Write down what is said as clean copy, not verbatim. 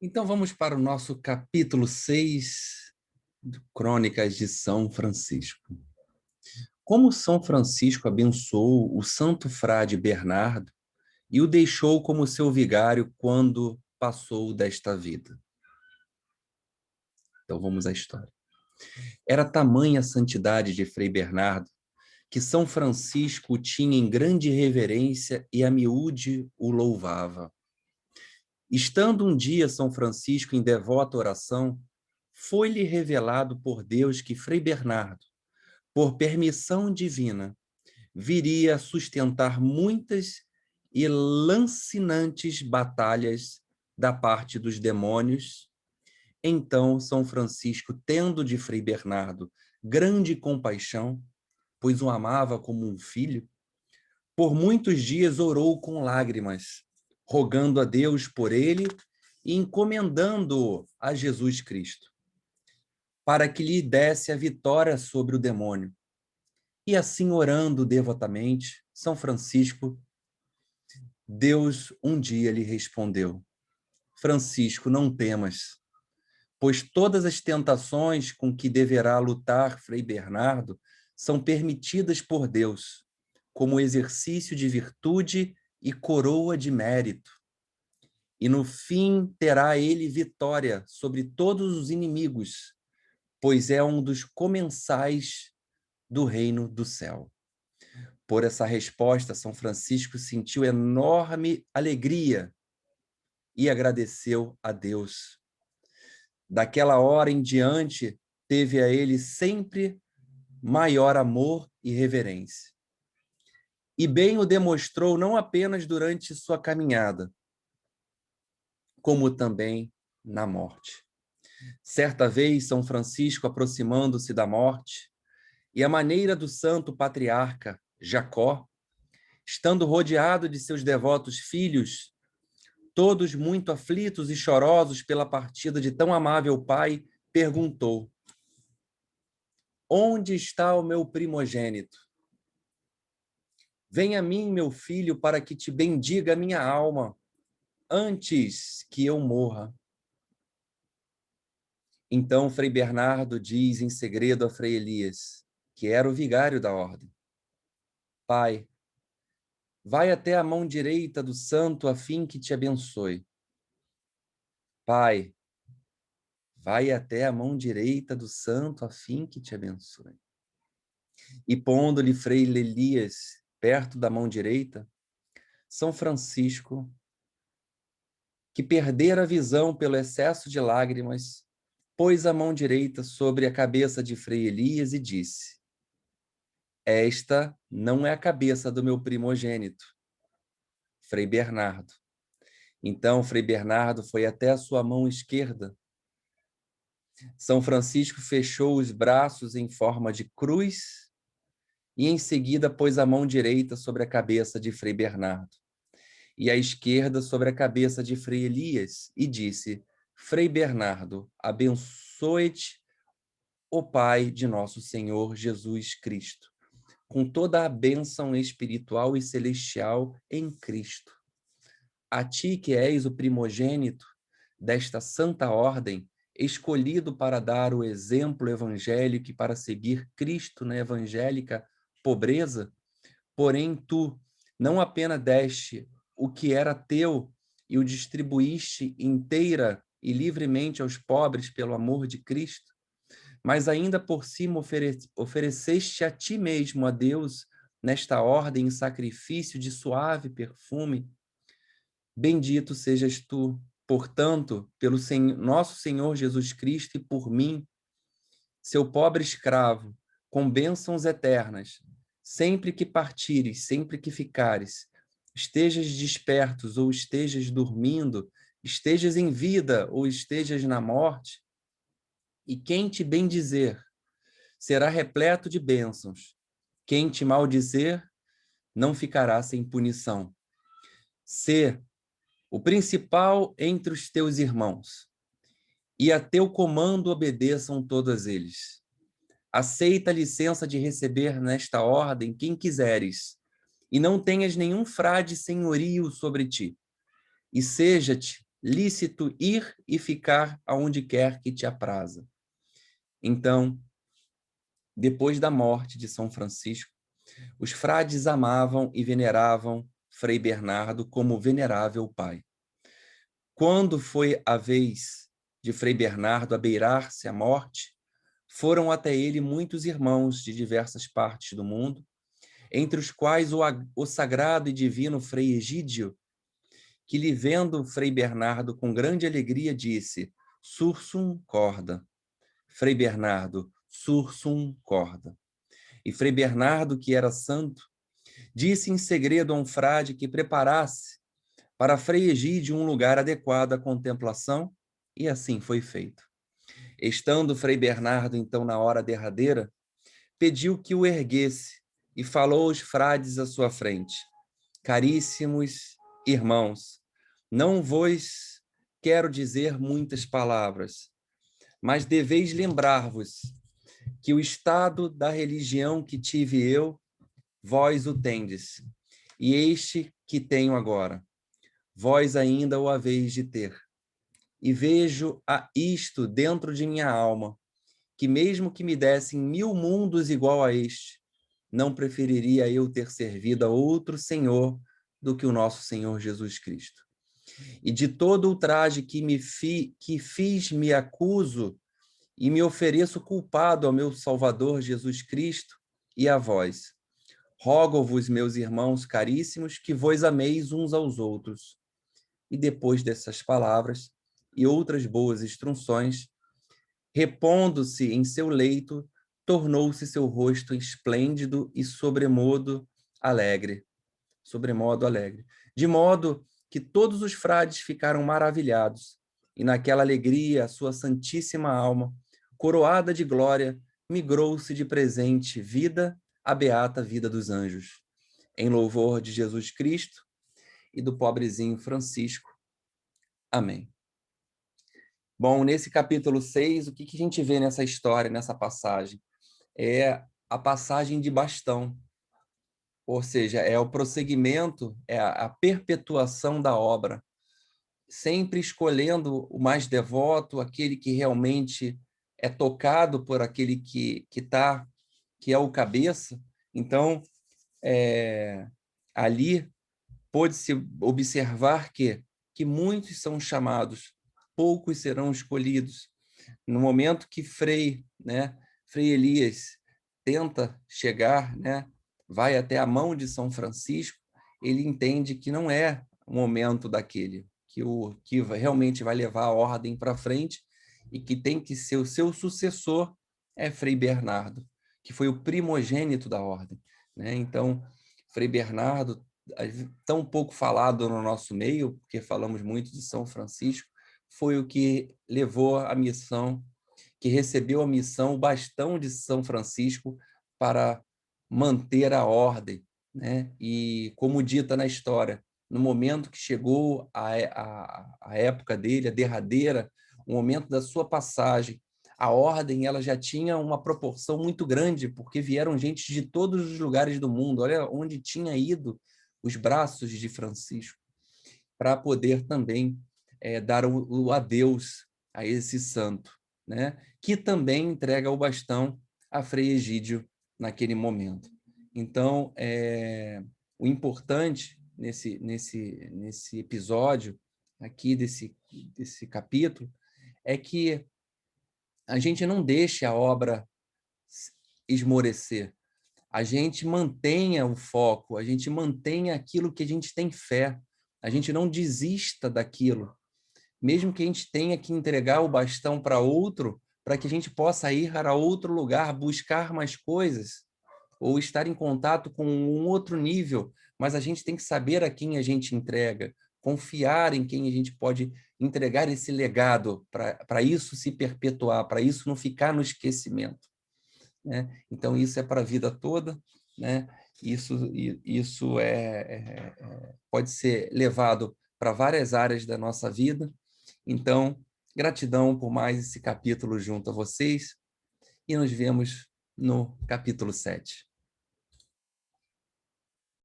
Então vamos para o nosso capítulo 6 de Crônicas de São Francisco. Como São Francisco abençoou o santo frade Bernardo e o deixou como seu vigário quando passou desta vida. Então vamos à história. Era tamanha a santidade de Frei Bernardo que São Francisco o tinha em grande reverência e a miúde o louvava. Estando um dia São Francisco em devota oração, foi-lhe revelado por Deus que Frei Bernardo, por permissão divina, viria a sustentar muitas e lancinantes batalhas da parte dos demônios. Então, São Francisco, tendo de Frei Bernardo grande compaixão, pois o amava como um filho, por muitos dias orou com lágrimas, rogando a Deus por ele e encomendando-o a Jesus Cristo, para que lhe desse a vitória sobre o demônio. E assim, orando devotamente, São Francisco, Deus um dia lhe respondeu: Francisco, não temas, pois todas as tentações com que deverá lutar Frei Bernardo são permitidas por Deus, como exercício de virtude e coroa de mérito. E no fim terá ele vitória sobre todos os inimigos, pois é um dos comensais do reino do céu. Por essa resposta, São Francisco sentiu enorme alegria e agradeceu a Deus. Daquela hora em diante, teve a ele sempre maior amor e reverência. E bem o demonstrou não apenas durante sua caminhada, como também na morte. Certa vez, São Francisco, aproximando-se da morte, e à maneira do santo patriarca Jacó, estando rodeado de seus devotos filhos, todos muito aflitos e chorosos pela partida de tão amável pai, perguntou: Onde está o meu primogênito? Venha a mim, meu filho, para que te bendiga a minha alma, antes que eu morra. Então Frei Bernardo diz em segredo a Frei Elias, que era o vigário da ordem: Pai, vai até a mão direita do santo a fim que te abençoe. Pai, vai até a mão direita do santo a fim que te abençoe. E pondo-lhe Frei Elias perto da mão direita, São Francisco, que perdera a visão pelo excesso de lágrimas, pôs a mão direita sobre a cabeça de Frei Elias e disse: Esta não é a cabeça do meu primogênito, Frei Bernardo. Então Frei Bernardo foi até a sua mão esquerda. São Francisco fechou os braços em forma de cruz e em seguida pôs a mão direita sobre a cabeça de Frei Bernardo e a esquerda sobre a cabeça de Frei Elias e disse: Frei Bernardo, abençoe-te o Pai de nosso Senhor Jesus Cristo, com toda a bênção espiritual e celestial em Cristo. A ti que és o primogênito desta santa ordem, escolhido para dar o exemplo evangélico e para seguir Cristo na evangélica pobreza, porém tu não apenas deste o que era teu e o distribuíste inteira e livremente aos pobres pelo amor de Cristo, mas ainda por cima ofereceste a ti mesmo, a Deus, nesta ordem em sacrifício de suave perfume. Bendito sejas tu, portanto, pelo nosso Senhor Jesus Cristo e por mim, seu pobre escravo, com bênçãos eternas, sempre que partires, sempre que ficares, estejas despertos ou estejas dormindo, estejas em vida ou estejas na morte, e quem te bendizer será repleto de bênçãos. Quem te maldizer não ficará sem punição. Sê o principal entre os teus irmãos, e a teu comando obedeçam todos eles. Aceita a licença de receber nesta ordem quem quiseres, e não tenhas nenhum frade senhorio sobre ti. E seja-te lícito ir e ficar aonde quer que te apraza. Então, depois da morte de São Francisco, os frades amavam e veneravam Frei Bernardo como venerável pai. Quando foi a vez de Frei Bernardo abeirar-se à morte, foram até ele muitos irmãos de diversas partes do mundo, entre os quais o sagrado e divino Frei Egídio, que lhe vendo Frei Bernardo com grande alegria disse: Sursum corda. Frei Bernardo, sursum corda. E Frei Bernardo, que era santo, disse em segredo a um frade que preparasse para Frei Egídio um lugar adequado à contemplação, e assim foi feito. Estando Frei Bernardo, então, na hora derradeira, pediu que o erguesse e falou aos frades à sua frente: Caríssimos irmãos, não vos quero dizer muitas palavras, mas deveis lembrar-vos que o estado da religião que tive eu, vós o tendes, e este que tenho agora, vós ainda o haveis de ter. E vejo a isto dentro de minha alma, que mesmo que me dessem 1000 mundos igual a este, não preferiria eu ter servido a outro Senhor do que o nosso Senhor Jesus Cristo. E de todo ultraje que fiz me acuso e me ofereço culpado ao meu Salvador Jesus Cristo e a vós. Rogo-vos, meus irmãos caríssimos, que vos ameis uns aos outros. E depois dessas palavras e outras boas instruções, repondo-se em seu leito, tornou-se seu rosto esplêndido e sobremodo alegre. Sobremodo alegre. De modo que todos os frades ficaram maravilhados, e naquela alegria a sua santíssima alma, coroada de glória, migrou-se de presente vida à beata vida dos anjos. Em louvor de Jesus Cristo e do pobrezinho Francisco. Amém. Bom, nesse capítulo 6, o que a gente vê nessa história, nessa passagem? É a passagem de bastão, ou seja, é o prosseguimento, é a perpetuação da obra, sempre escolhendo o mais devoto, aquele que realmente é tocado por aquele que é o cabeça. Então, ali pôde-se observar que muitos são chamados, poucos serão escolhidos. No momento que Frei Elias tenta chegar, vai até a mão de São Francisco, ele entende que não é o momento daquele, que realmente vai levar a ordem para frente e que tem que ser o seu sucessor é Frei Bernardo, que foi o primogênito da ordem. Então, Frei Bernardo, tão pouco falado no nosso meio, porque falamos muito de São Francisco, foi o que levou a missão, que recebeu a missão, o bastão de São Francisco para manter a ordem. E, como dita na história, no momento que chegou a época dele, a derradeira, o momento da sua passagem, a ordem ela já tinha uma proporção muito grande, porque vieram gente de todos os lugares do mundo. Olha onde tinha ido os braços de Francisco, para poder também dar o adeus a esse santo, que também entrega o bastão a Frei Egídio naquele momento. Então, o importante nesse episódio aqui desse capítulo é que a gente não deixe a obra esmorecer, a gente mantenha o foco, a gente mantenha aquilo que a gente tem fé, a gente não desista daquilo, mesmo que a gente tenha que entregar o bastão para outro, para que a gente possa ir para outro lugar, buscar mais coisas, ou estar em contato com um outro nível, mas a gente tem que saber a quem a gente entrega, confiar em quem a gente pode entregar esse legado, para isso se perpetuar, para isso não ficar no esquecimento. Então, isso é para a vida toda, Isso pode ser levado para várias áreas da nossa vida. Então, gratidão por mais esse capítulo junto a vocês e nos vemos no capítulo 7.